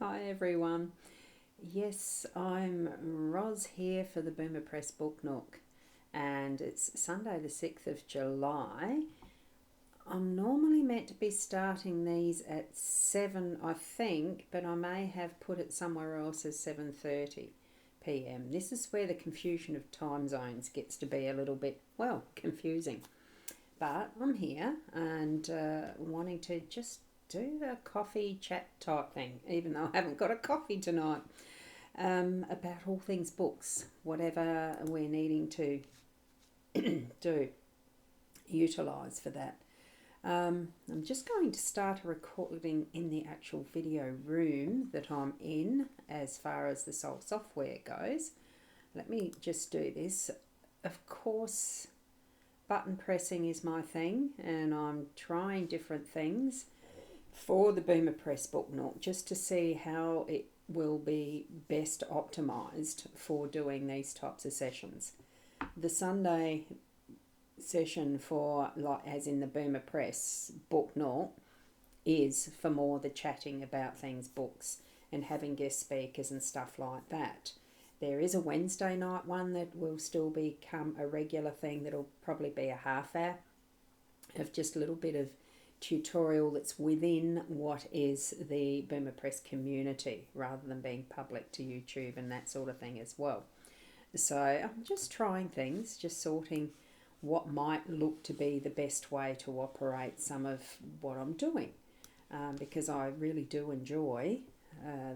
Hi everyone. Yes, I'm Ros here for the Boomer Press Book Nook, and it's Sunday the 6th of July. I'm normally meant to be starting these at 7, I think, but I may have put it somewhere else as 7:30 p.m. This is where the confusion of time zones gets to be a little bit, well, confusing. But I'm here and wanting to just do the coffee chat type thing, even though I haven't got a coffee tonight, about all things books, whatever we're needing to do, utilise for that. I'm just going to start a recording in the actual video room that I'm in as far as the Soul software goes. Let me just do this. Of course, button pressing is my thing, and I'm trying different things for the Boomer Press Book Nook just to see how it will be best optimized for doing these types of sessions. The Sunday session for, like, as in the Boomer Press Book Nook, is for more the chatting about things, books, and having guest speakers and stuff like that. There is a Wednesday night one that will still become a regular thing that'll probably be a half hour of just a little bit of tutorial that's within what is the Boomer Press community rather than being public to YouTube and that sort of thing as well. So I'm just trying things, just sorting what might look to be the best way to operate some of what I'm doing, because I really do enjoy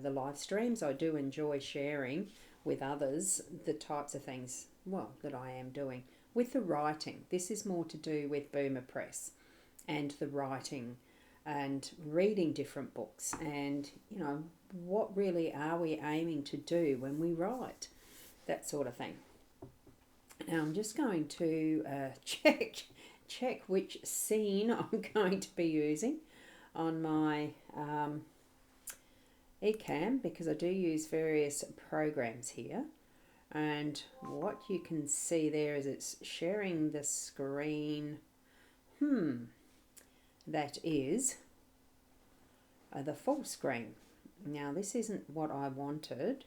the live streams. I do enjoy sharing with others the types of things, well, that I am doing. With the writing, this is more to do with Boomer Press and the writing and reading different books, and what really are we aiming to do when we write, that sort of thing. Now I'm just going to check which scene I'm going to be using on my eCam, because I do use various programs here, and what you can see there is it's sharing the screen. That is the full screen. Now this isn't what I wanted,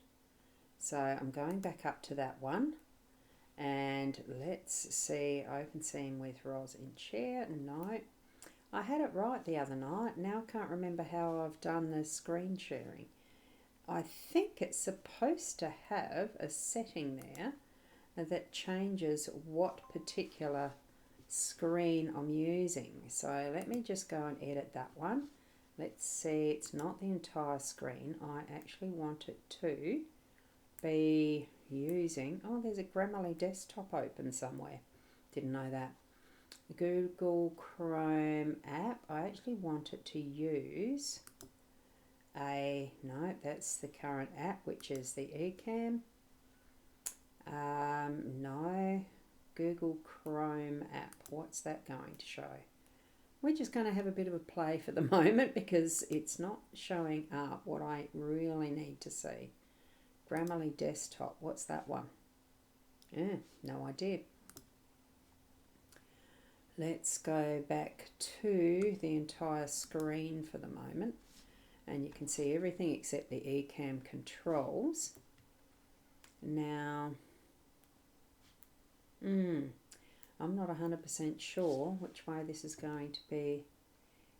so I'm going back up to that one, and let's see, open scene with Ros in chair. No, I had it right the other night. Now I can't remember how I've done the screen sharing. I think it's supposed to have a setting there that changes what particular screen I'm using. So let me just go and edit that one. Let's see, it's not the entire screen. I actually want it to be using, oh, there's a Grammarly desktop open somewhere. Didn't know that. The Google Chrome app, I actually want it to use no, that's the current app, which is the eCam. No, Google Chrome app, what's that going to show? We're just going to have a bit of a play for the moment because it's not showing up what I really need to see. Grammarly desktop, what's that one? No idea. Let's go back to the entire screen for the moment, and you can see everything except the eCam controls. Now, I'm not 100% sure which way this is going to be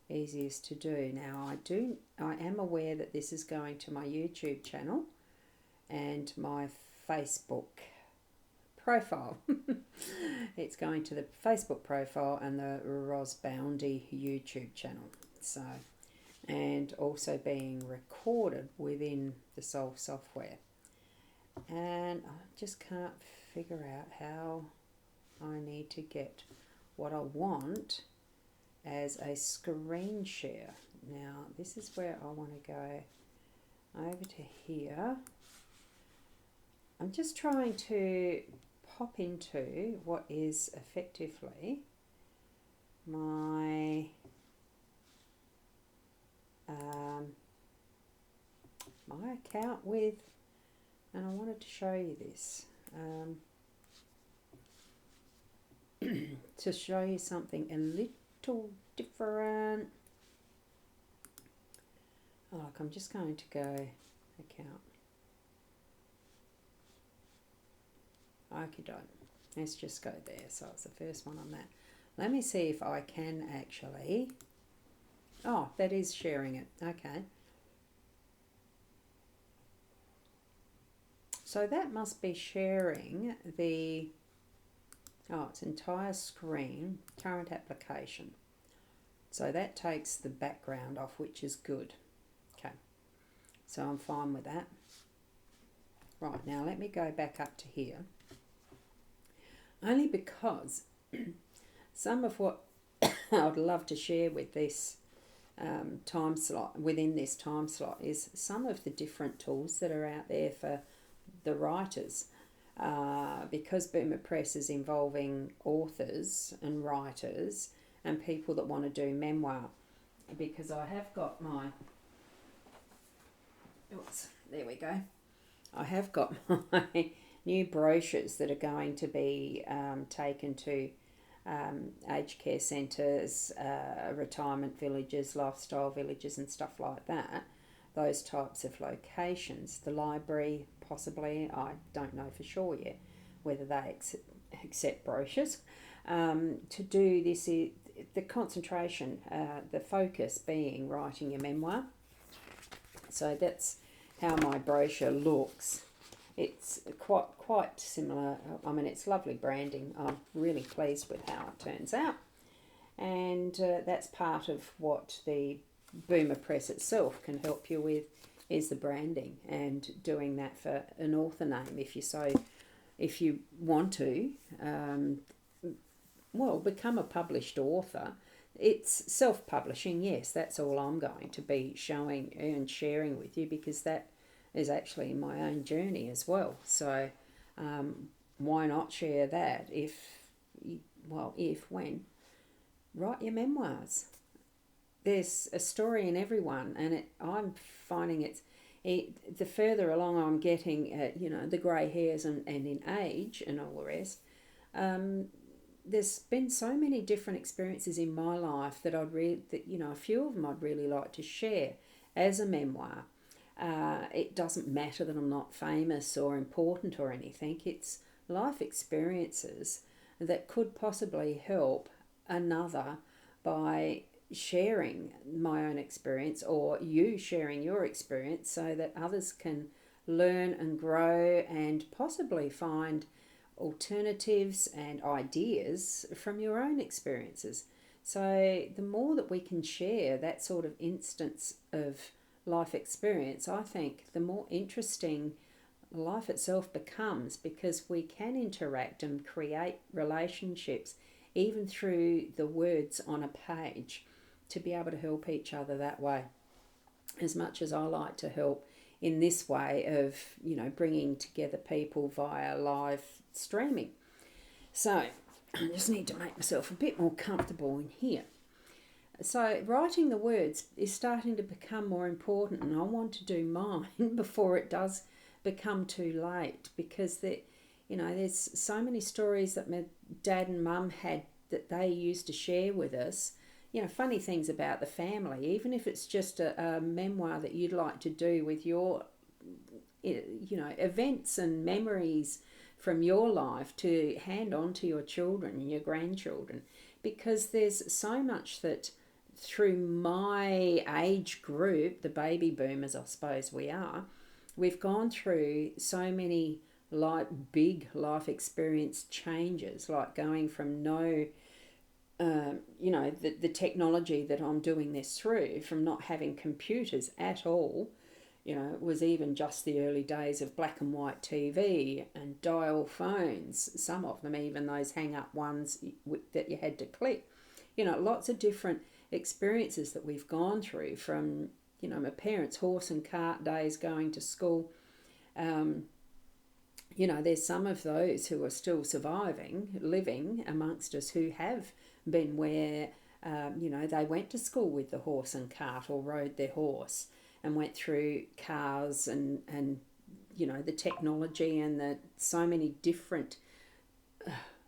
easiest to do. Now, I am aware that this is going to my YouTube channel and my Facebook profile. It's going to the Facebook profile and the Ros Boundy YouTube channel. So, and also being recorded within the Soul software. And I just can't figure out how I need to get what I want as a screen share. Now this is where I want to go over to here. I'm just trying to pop into what is effectively my my account with, and I wanted to show you this to show you something a little different. Like, I'm just going to go account. Okie doke. Let's just go there. So it's the first one on that. Let me see if I can actually. Oh, that is sharing it. Okay. So that must be sharing the, its entire screen, current application. So that takes the background off, which is good. Okay. So I'm fine with that. Right, now let me go back up to here. Only because some of what I'd love to share with this time slot, within this time slot, is some of the different tools that are out there for the writers. Because Boomer Press is involving authors and writers and people that want to do memoir. Because I have got my... Oops, there we go. I have got my new brochures that are going to be taken to aged care centres, retirement villages, lifestyle villages and stuff like that. Those types of locations. The library, possibly, I don't know for sure yet whether they accept brochures. To do this, the concentration, the focus being writing your memoir. So that's how my brochure looks. It's quite similar. I mean, it's lovely branding. I'm really pleased with how it turns out. And that's part of what the Boomer Press itself can help you with, is the branding and doing that for an author name if you want to become a published author. It's self-publishing, yes, that's all I'm going to be showing and sharing with you, because that is actually my own journey as well. So why not share that when write your memoirs. There's a story in everyone, and I'm finding the further along I'm getting, the grey hairs and in age and all the rest, there's been so many different experiences in my life that a few of them I'd really like to share as a memoir. It doesn't matter that I'm not famous or important or anything. It's life experiences that could possibly help another by sharing my own experience, or you sharing your experience, so that others can learn and grow and possibly find alternatives and ideas from your own experiences. So the more that we can share that sort of instance of life experience, I think the more interesting life itself becomes, because we can interact and create relationships even through the words on a page, to be able to help each other that way, as much as I like to help in this way of bringing together people via live streaming. So I just need to make myself a bit more comfortable in here. So writing the words is starting to become more important, and I want to do mine before it does become too late, because there's so many stories that my dad and mum had that they used to share with us. Funny things about the family, even if it's just a memoir that you'd like to do with your events and memories from your life to hand on to your children and your grandchildren, because there's so much that through my age group, the baby boomers I suppose we've gone through so many big life experience changes, like going from the technology that I'm doing this through, from not having computers at all. It was even just the early days of black and white TV and dial phones, some of them even those hang-up ones that you had to click. Lots of different experiences that we've gone through, from, my parents' horse and cart days going to school. There's some of those who are still living amongst us, who have been where, they went to school with the horse and cart, or rode their horse and went through cars and the technology and the so many different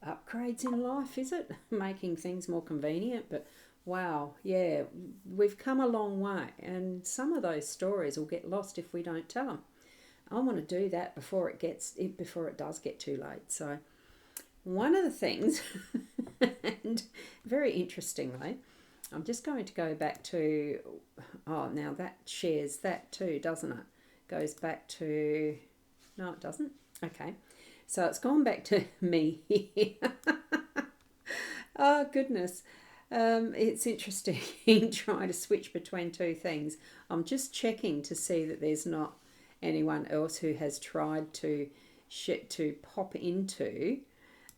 upgrades in life, is it? Making things more convenient, but Wow, yeah, we've come a long way, and some of those stories will get lost if we don't tell them. I want to do that before it does get too late. So one of the things, and very interestingly, I'm just going to go back to, oh, now that shares that too, doesn't it? Goes back to, no, it doesn't. Okay, so it's gone back to me here. Oh, goodness. It's interesting trying to switch between two things. I'm just checking to see that there's not anyone else who has tried to pop into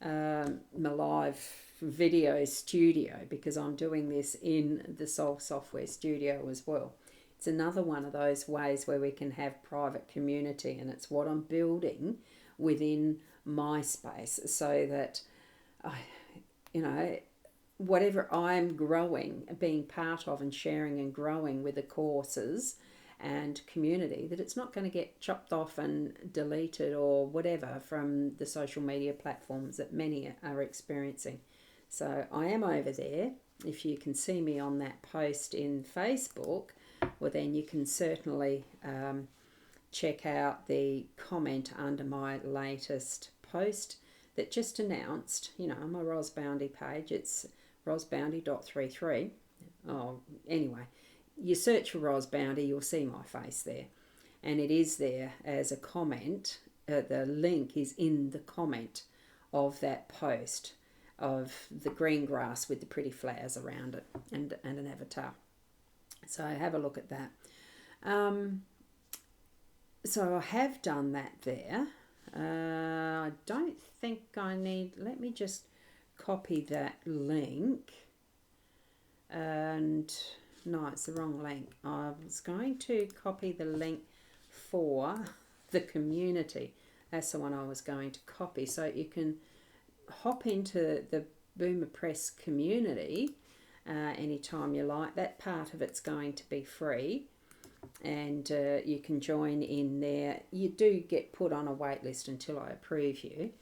my live video studio, because I'm doing this in the Soul Software studio as well. It's another one of those ways where we can have private community, and it's what I'm building within my space, so that I, you know, whatever I'm growing, being part of and sharing and growing with the courses and community, that it's not going to get chopped off and deleted or whatever from the social media platforms that many are experiencing. So I am over there. If you can see me on that post in Facebook, well, then you can certainly check out the comment under my latest post that just announced, on my Ros Boundy page. It's rosboundy.33. Oh, anyway, you search for Ros Boundy, you'll see my face there. And it is there as a comment. The link is in the comment of that post of the green grass with the pretty flowers around it, and an avatar. So have a look at that. So I have done that there. I don't think I need, let me just copy that link. And no, it's the wrong link. I was going to copy the link for the community. That's the one I was going to copy. So you can hop into the Boomer Press community anytime you like. That part of it's going to be free, and you can join in there. You do get put on a wait list until I approve you,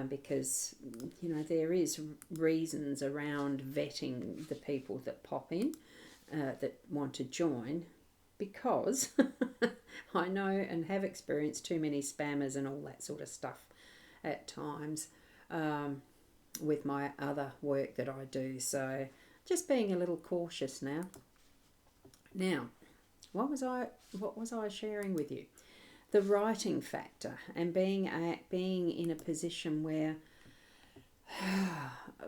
because there is reasons around vetting the people that pop in that want to join, because I know and have experienced too many spammers and all that sort of stuff at times with my other work that I do. So just being a little cautious now. Now, what was I sharing with you? The writing factor, and being in a position where,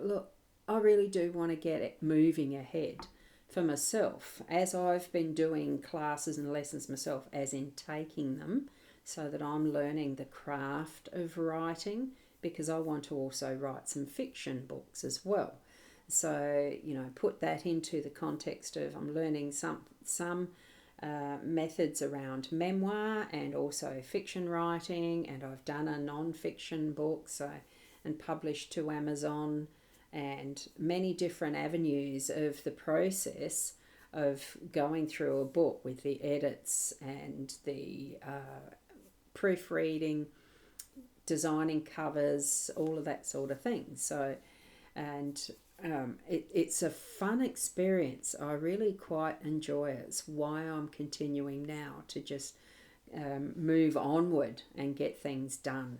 look, I really do want to get it moving ahead for myself, as I've been doing classes and lessons myself, as in taking them, so that I'm learning the craft of writing, because I want to also write some fiction books as well. So, put that into the context of I'm learning some methods around memoir and also fiction writing, and I've done a non-fiction book and published to Amazon, and many different avenues of the process of going through a book with the edits and the proofreading, designing covers, all of that sort of thing. So, and it's a fun experience. I really quite enjoy it. It's why I'm continuing now to just move onward and get things done.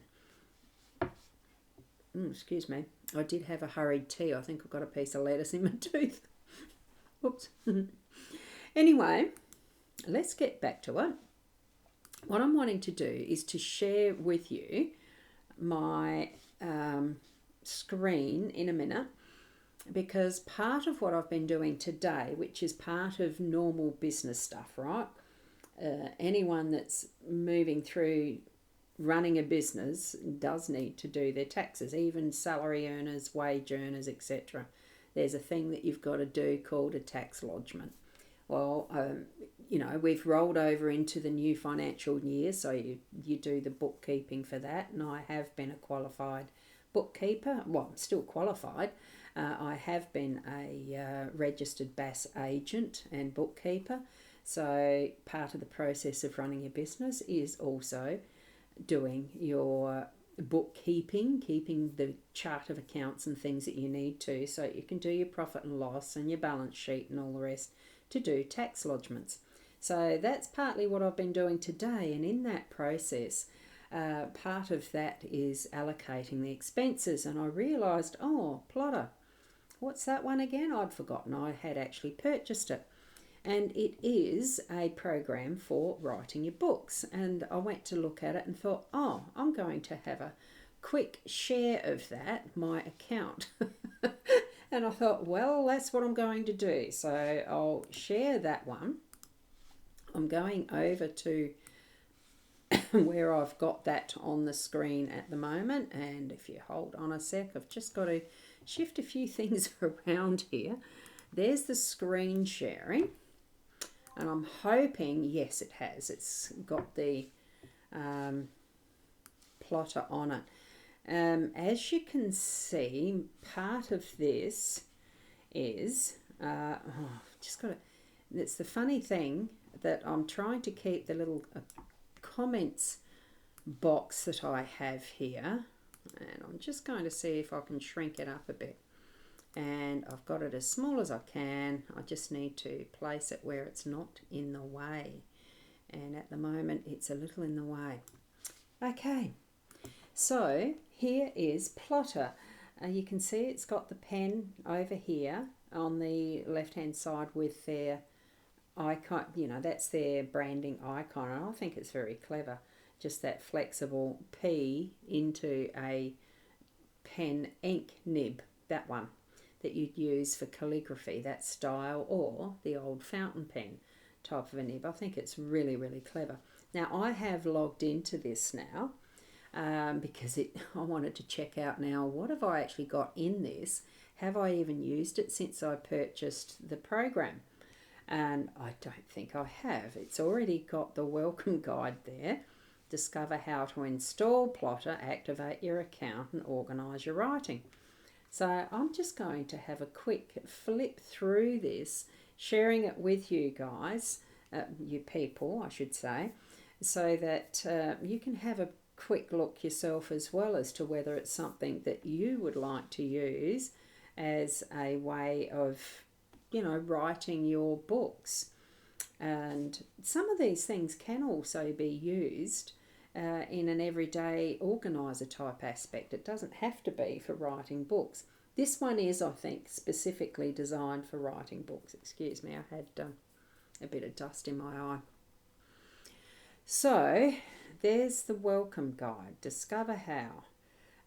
Excuse me. I did have a hurried tea. I think I've got a piece of lettuce in my tooth. Whoops. Anyway, let's get back to it. What I'm wanting to do is to share with you my screen in a minute, because part of what I've been doing today, which is part of normal business stuff, right? Anyone that's moving through running a business does need to do their taxes, even salary earners, wage earners, etc. There's a thing that you've got to do called a tax lodgement. Well, we've rolled over into the new financial year, so you do the bookkeeping for that, and I have been a qualified bookkeeper. Well, I'm still qualified. I have been a registered BAS agent and bookkeeper, so part of the process of running a business is also doing your bookkeeping, keeping the chart of accounts and things that you need to, so you can do your profit and loss and your balance sheet and all the rest to do tax lodgements. So that's partly what I've been doing today, and in that process, part of that is allocating the expenses. And I realised, oh, Plotter, what's that one again? I'd forgotten I had actually purchased it. And it is a program for writing your books. And I went to look at it and thought, oh, I'm going to have a quick share of that, my account. And I thought, well, that's what I'm going to do. So I'll share that one. I'm going over to where I've got that on the screen at the moment. And if you hold on a sec, I've just got to shift a few things around here. There's the screen sharing. And I'm hoping, yes, it has. It's got the plotter on it. As you can see, part of this is, just got to, it's the funny thing that I'm trying to keep the little comments box that I have here. And I'm just going to see if I can shrink it up a bit. And I've got it as small as I can. I just need to place it where it's not in the way. And at the moment, it's a little in the way. Okay, so here is Plotter. You can see it's got the pen over here on the left-hand side with their icon. You know, that's their branding icon. And I think it's very clever. Just that flexible P into a pen ink nib, that one that you'd use for calligraphy, that style, or the old fountain pen type of a nib. I think it's really, really clever. Now, I have logged into this now because I wanted to check out now, what have I actually got in this? Have I even used it since I purchased the program? And I don't think I have. It's already got the welcome guide there. Discover how to install Plotter, activate your account, and organise your writing. So I'm just going to have a quick flip through this, sharing it with you guys, you people, I should say, so that you can have a quick look yourself as well as to whether it's something that you would like to use as a way of, you know, writing your books. And some of these things can also be used in an everyday organiser type aspect. It doesn't have to be for writing books. This one is, I think, specifically designed for writing books. Excuse me, I had a bit of dust in my eye. So there's the welcome guide. Discover how.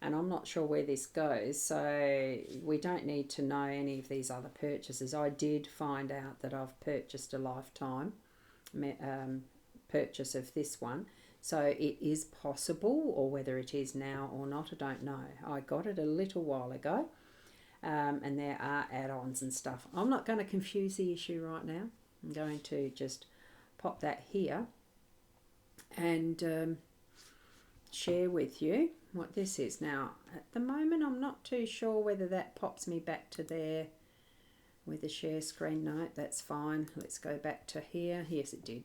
And I'm not sure where this goes, so we don't need to know any of these other purchases. I did find out that I've purchased a lifetime purchase of this one. So it is possible, or whether it is now or not, I don't know. I got it a little while ago, and there are add-ons and stuff. I'm not going to confuse the issue right now. I'm going to just pop that here and share with you what this is. Now, at the moment, I'm not too sure whether that pops me back to there with the share screen. No, that's fine. Let's go back to here. Yes, it did.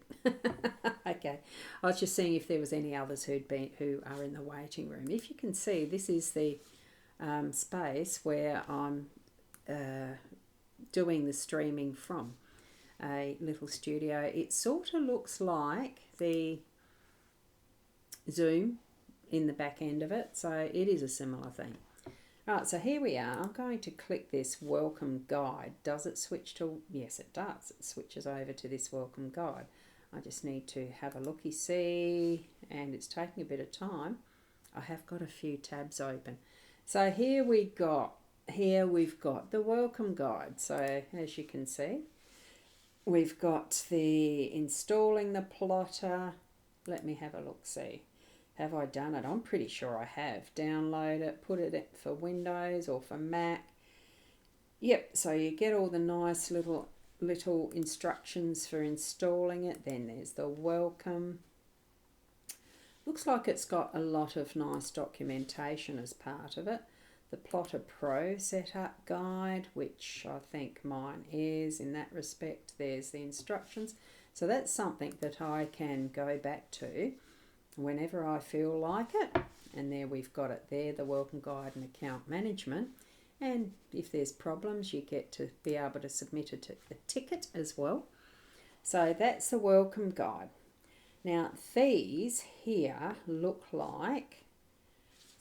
Okay, I was just seeing if there was any others who are in the waiting room. If you can see, this is the space where I'm doing the streaming from, a little studio. It sort of looks like the Zoom in the back end of it, so it is a similar thing. Right, so here we are. I'm going to click this welcome guide. Does it switch to? Yes, it does. It switches over to this welcome guide. I just need to have a looky-see, and it's taking a bit of time. I have got a few tabs open. So here we've got the welcome guide. So as you can see, we've got the installing the plotter. Let me have a look-see. Have I done it? I'm pretty sure I have. Download it, put it in for Windows or for Mac. Yep, so you get all the nice little instructions for installing it. Then there's the welcome. Looks like it's got a lot of nice documentation as part of it. The Plotter Pro setup guide, which I think mine is in that respect. There's the instructions. So that's something that I can go back to whenever I feel like it. And there we've got it there, the welcome guide and account management. And if there's problems, you get to be able to submit a ticket as well. So that's the welcome guide. Now these here look like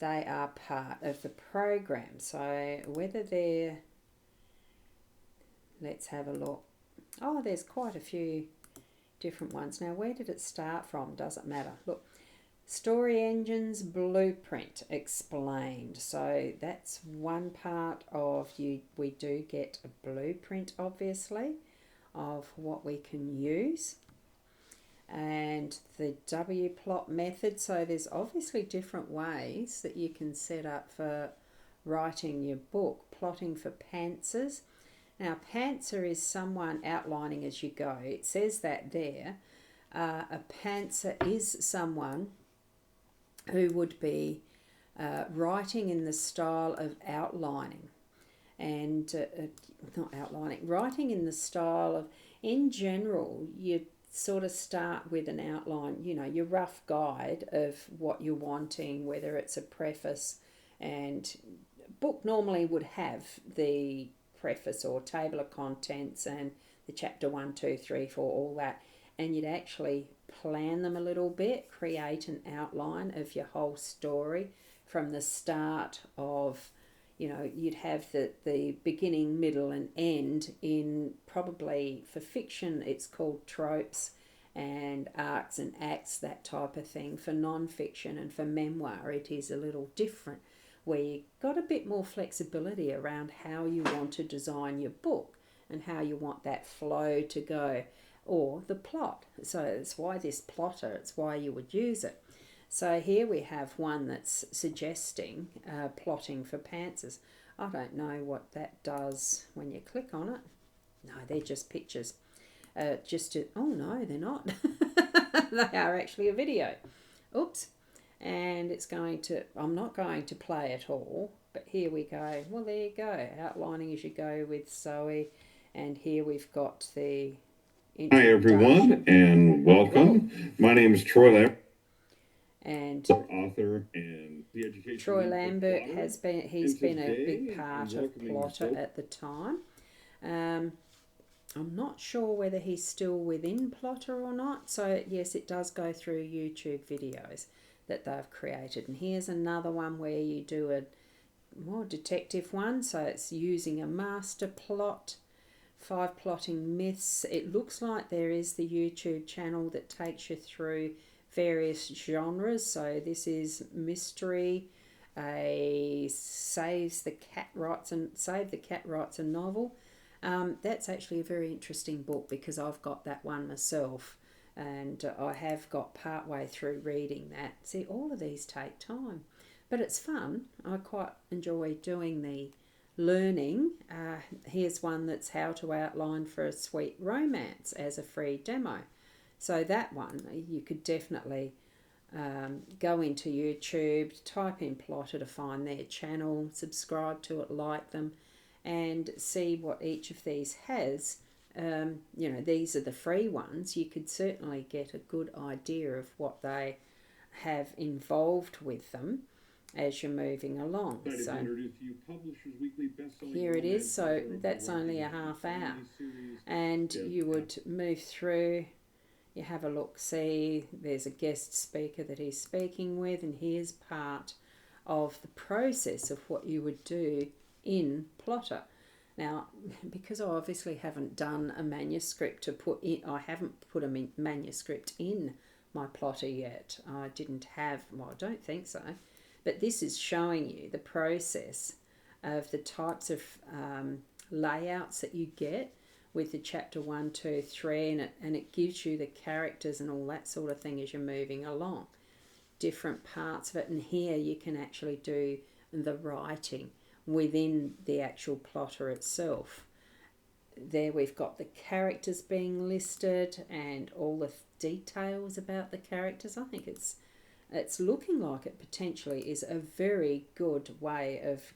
they are part of the program. So whether they're, let's have a look. Oh, there's quite a few different ones. Now where did it start from? Doesn't matter. Look, Story Engines Blueprint Explained. So that's one part of you. We do get a blueprint, obviously, of what we can use. And the W-plot method. So there's obviously different ways that you can set up for writing your book. Plotting for pantsers. Now, pantser is someone outlining as you go. It says that there. A pantser is someone who would be writing in the style of outlining. And not outlining, writing in the style of, in general, you sort of start with an outline, you know, your rough guide of what you're wanting, whether it's a preface, and book normally would have the preface or table of contents and the chapter 1, 2, 3, 4, all that, and you'd actually plan them a little bit, create an outline of your whole story from the start of, you know, you'd have the beginning, middle and end in, probably for fiction it's called tropes and arcs and acts, that type of thing. For non-fiction and for memoir it is a little different, where you've got a bit more flexibility around how you want to design your book and how you want that flow to go, or the plot. So it's why this plotter, it's why you would use it. So here we have one that's suggesting plotting for pantsers. I don't know what that does when you click on it. No, they're just pictures. Oh no, they're not. They are actually a video. Oops. And it's going to, I'm not going to play it all, but here we go. Well, there you go. Outlining as you go with Zoe. And here we've got the Hi everyone, and welcome. Ooh. My name is Troy Lambert, and author and the education. Troy Lambert has been, he's been a big part of Plotter at the time. I'm not sure whether he's still within Plotter or not. So yes, it does go through YouTube videos that they've created. And here's another one where you do a more detective one. So it's using a master plot, 5 plotting myths. It looks like there is the YouTube channel that takes you through various genres. So this is mystery, Save the Cat Writes a Novel. That's actually a very interesting book because I've got that one myself, and I have got part way through reading that. See, all of these take time, but it's fun. I quite enjoy doing the learning. Here's one that's how to outline for a sweet romance as a free demo. So that one, you could definitely go into YouTube, type in Plotter to find their channel, subscribe to it, like them, and see what each of these has. You know, these are the free ones. You could certainly get a good idea of what they have involved with them as you're moving along. So here it is. So that's only a half hour, and you would move through. You have a look, see there's a guest speaker that he's speaking with, and here's part of the process of what you would do in Plotter. Now, because I obviously haven't done a manuscript to put in, I haven't put a manuscript in my Plotter yet. I didn't have, well, I don't think so. But this is showing you the process of the types of layouts that you get with the chapter 1, 2, 3, and it gives you the characters and all that sort of thing as you're moving along. Different parts of it, and here you can actually do the writing within the actual Plotter itself. There we've got the characters being listed and all the details about the characters. I think it's looking like it potentially is a very good way of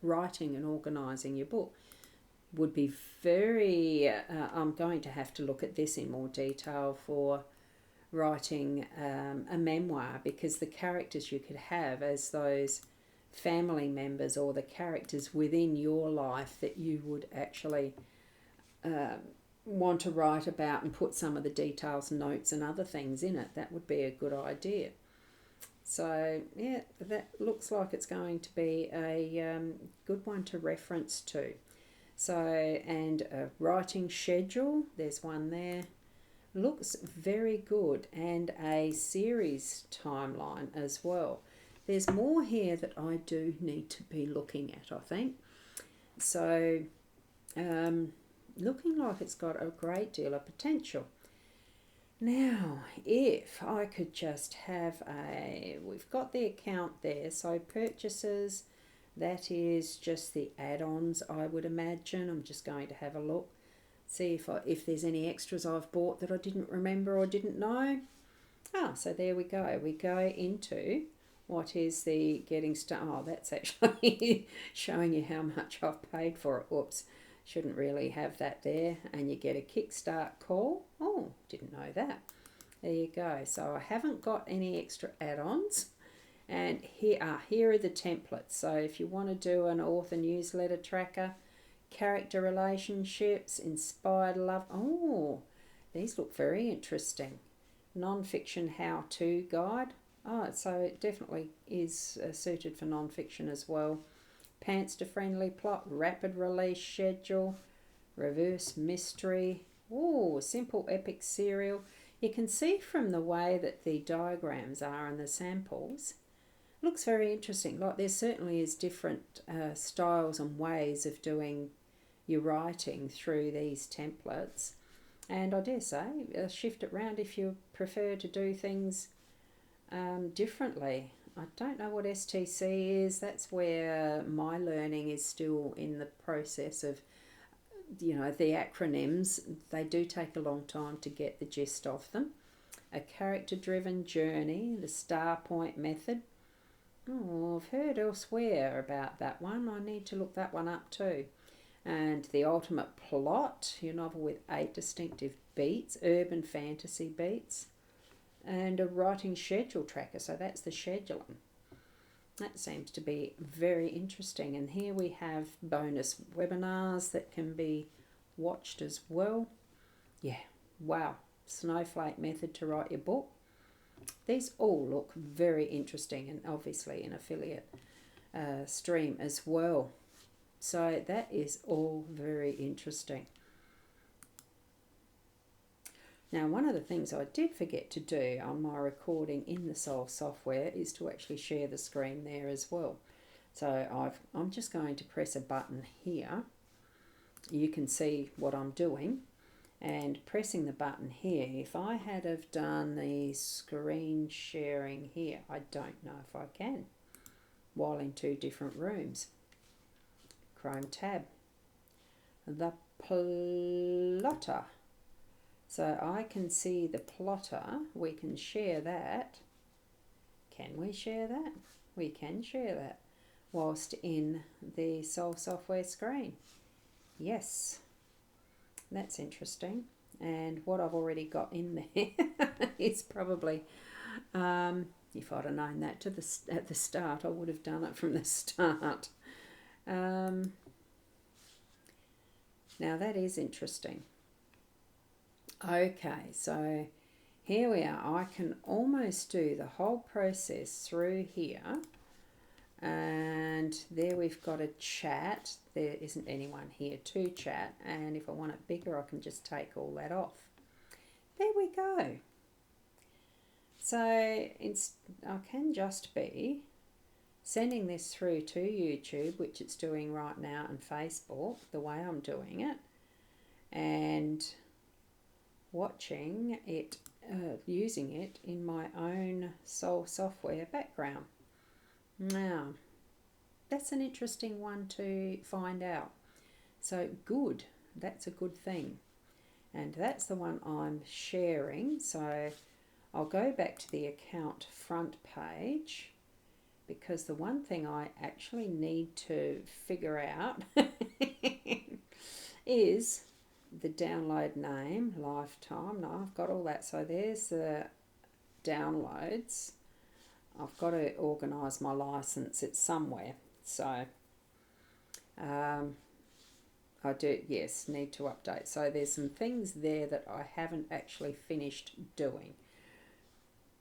writing and organising your book. Would be very, I'm going to have to look at this in more detail for writing a memoir, because the characters you could have as those family members or the characters within your life that you would actually want to write about and put some of the details, notes and other things in it. That would be a good idea. So yeah, that looks like it's going to be a good one to reference to. So, and a writing schedule, there's one there. Looks very good, and a series timeline as well. There's more here that I do need to be looking at, I think. So, looking like it's got a great deal of potential. Now, if I could just have we've got the account there, so purchases, that is just the add-ons, I would imagine. I'm just going to have a look, see if there's any extras I've bought that I didn't remember or didn't know. So there we go. We go into what is the getting started. Oh, that's actually showing you how much I've paid for it. Whoops. Shouldn't really have that there. And you get a kickstart call. Oh, didn't know that. There you go. So I haven't got any extra add-ons. And here are the templates. So if you want to do an author newsletter tracker, character relationships, inspired love. Oh, these look very interesting. Non-fiction how-to guide. Oh, so it definitely is suited for non-fiction as well. Pants to friendly plot, rapid release schedule, reverse mystery. Oh, simple epic serial. You can see from the way that the diagrams are and the samples, looks very interesting. Like there certainly is different styles and ways of doing your writing through these templates. And I dare say, shift it round if you prefer to do things differently. I don't know what STC is. That's where my learning is still in the process of, the acronyms. They do take a long time to get the gist of them. A character-driven journey, the star point method. Oh, I've heard elsewhere about that one. I need to look that one up too. And the ultimate plot, your novel with 8 distinctive beats, urban fantasy beats. And a writing schedule tracker, so that's the scheduling. That seems to be very interesting. And here we have bonus webinars that can be watched as well. Yeah, wow. Snowflake method to write your book. These all look very interesting, and obviously an affiliate stream as well. So that is all very interesting. Now, one of the things I did forget to do on my recording in the Soul software is to actually share the screen there as well. So I'm just going to press a button here. You can see what I'm doing. And pressing the button here, if I had have done the screen sharing here, I don't know if I can, while in 2 different rooms. Chrome tab. The plotter. So I can see the plotter. We can share that. Can we share that? We can share that whilst in the Soul software screen. Yes. That's interesting. And what I've already got in there is probably, if I'd have known that at the start, I would have done it from the start. Now that is interesting. Okay, so here we are. I can almost do the whole process through here. And there we've got a chat. There isn't anyone here to chat. And if I want it bigger, I can just take all that off. There we go. So I can just be sending this through to YouTube, which it's doing right now, and Facebook, the way I'm doing it. And watching it, using it in my own Soul software background. Now, that's an interesting one to find out. So good, that's a good thing. And that's the one I'm sharing. So I'll go back to the account front page, because the one thing I actually need to figure out is the download name, lifetime. No, I've got all that. So there's the downloads. I've got to organise my license. It's somewhere. So I do, yes, need to update. So there's some things there that I haven't actually finished doing.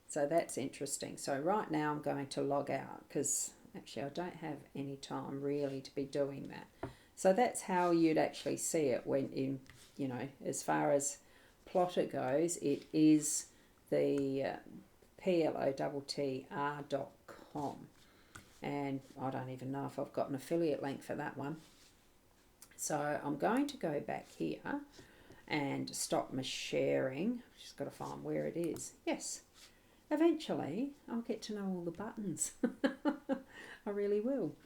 So that's interesting. So right now I'm going to log out because actually I don't have any time really to be doing that. So that's how you'd actually see it when as far as Plotter goes, it is the plottr.com, and I don't even know if I've got an affiliate link for that one. So I'm going to go back here and stop my sharing. Just got to find where it is. Yes, eventually I'll get to know all the buttons. I really will.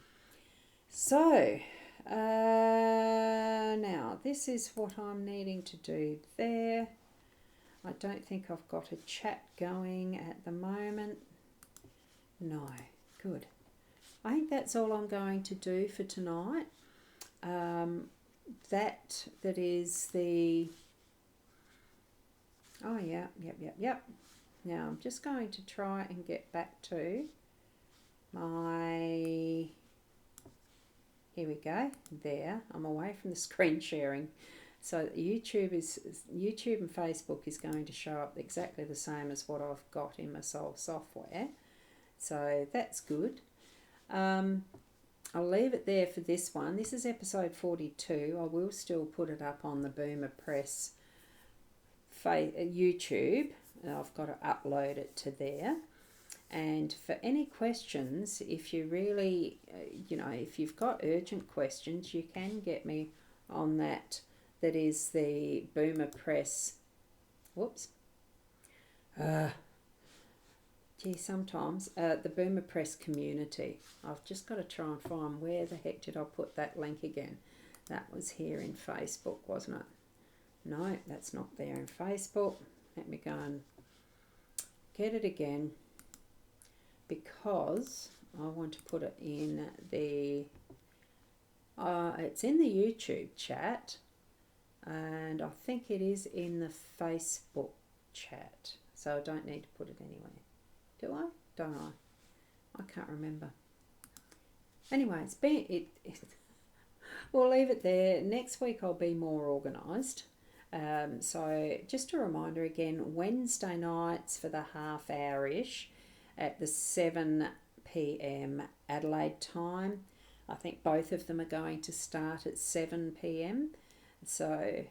So now this is what I'm needing to do there. I don't think I've got a chat going at the moment. No, good. I think that's all I'm going to do for tonight. That is the... Oh, yeah, yep. Now I'm just going to try and get back to my... Here we go. There. I'm away from the screen sharing. So YouTube and Facebook is going to show up exactly the same as what I've got in my Soul software. So that's good. I'll leave it there for this one. This is episode 42. I will still put it up on the Boomer Press YouTube. I've got to upload it to there. And for any questions, if you really, if you've got urgent questions, you can get me on that. That is the Boomer Press. Whoops. Sometimes the Boomer Press community. I've just got to try and find where the heck did I put that link again. That was here in Facebook, wasn't it? No, that's not there in Facebook. Let me go and get it again, because I want to put it in the... it's in the YouTube chat, and I think it is in the Facebook chat, so I don't need to put it anywhere. Do I? Don't I? I can't remember. Anyway, we'll leave it there. Next week I'll be more organised. So just a reminder again, Wednesday nights for the half hour-ish at the 7 p.m. Adelaide time. I think both of them are going to start at 7 p.m. So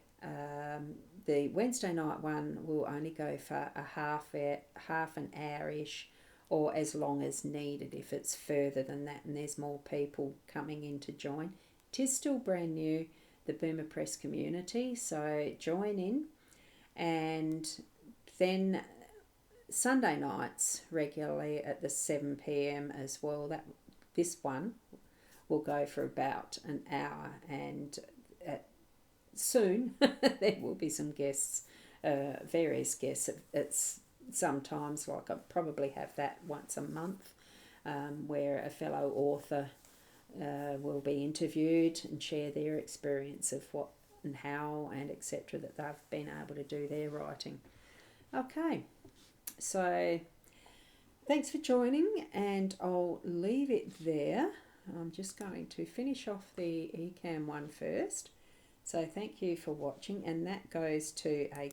the Wednesday night one will only go for a half an hour-ish, or as long as needed if it's further than that and there's more people coming in to join. It is still brand new, the Boomer Press community, so join in. And then Sunday nights regularly at the 7 p.m. as well. This one will go for about an hour, and soon there will be some guests, various guests. It's sometimes like I probably have that once a month, where a fellow author will be interviewed and share their experience of what and how and etc. that they've been able to do their writing. Okay, so thanks for joining, and I'll leave it there. I'm just going to finish off the eCam one first. So thank you for watching, and that goes to a